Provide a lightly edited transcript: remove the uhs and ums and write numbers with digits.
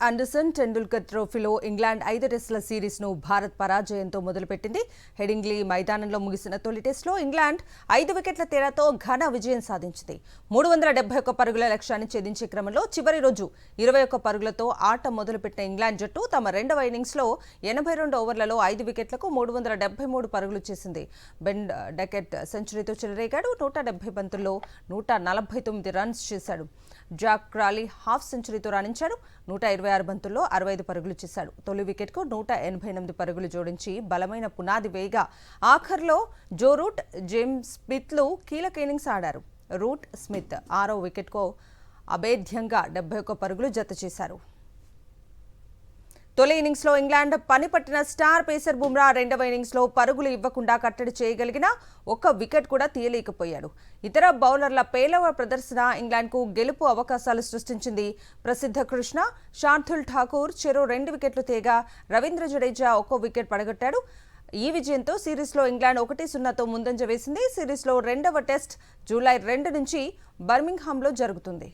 Anderson Tendulkar ట్రోఫీలో England 5 టెస్టుల సిరీస్ను భారత్ పరాజయంతో మొదలుపెట్టింది. హెడింగ్లీ మైదానంలో ముగిసిన తొలి టెస్టులో ఇంగ్లాండ్ 5 వికెట్ల తేడాతో ఘన విజయం సాధించింది. 371 పరుగుల లక్ష్యాన్ని ఛేదించే క్రమంలో చివరి రోజు 21 పరుగులతో ఆట మొదలుపెట్టిన ఇంగ్లాండ్ జట్టు తమ రెండవ ఇన్నింగ్స్లో 82 ఓవర్లలో 5 వికెట్లకు 373 పరుగులు చేసింది. బెన్ డకెట్ సెంచరీతో చెలరేగాడు. 170 బంతుల్లో 149 రన్స్ చేశాడు. జాక్ క్రాలీ హాఫ్ సెంచరీతో రాణించాడు. 126 బంతుల్లో 65 పరుగులు చేశాడు. తొలి వికెట్కు 188 పరుగులు జోడించి బలమైన పునాది వేయగా ఆఖర్లో జో రూట్, జేమ్స్ స్మిత్లు కీలక ఇన్నింగ్స్ ఆడారు. రూట్, స్మిత్ 6వ వికెట్కు అభేద్యంగా 71 పరుగులు జత చేశారు. తొలి ఇన్నింగ్స్లో ఇంగ్లాండ్ పనిపట్టిన స్టార్ పేసర్ బుమ్రా రెండవ ఇన్నింగ్స్లో పరుగులు ఇవ్వకుండా కట్టడి చేయగలిగిన ఒక్క వికెట్ కూడా తీయలేకపోయాడు. ఇతర బౌలర్ల పేలవ ప్రదర్శన ఇంగ్లాండ్కు గెలుపు అవకాశాలు సృష్టించింది. ప్రసిద్ధ కృష్ణ, శార్దుల్ ఠాకూర్ చెరో 2 వికెట్లు తేగా రవీంద్ర జడేజా 1 వికెట్ పడగొట్టాడు. ఈ విజయంతో సిరీస్లో ఇంగ్లాండ్ 1-0తో ముందంజ వేసింది. సిరీస్లో రెండవ టెస్ట్ జూలై 2 నుంచి బర్మింగ్హామ్లో జరుగుతుంది.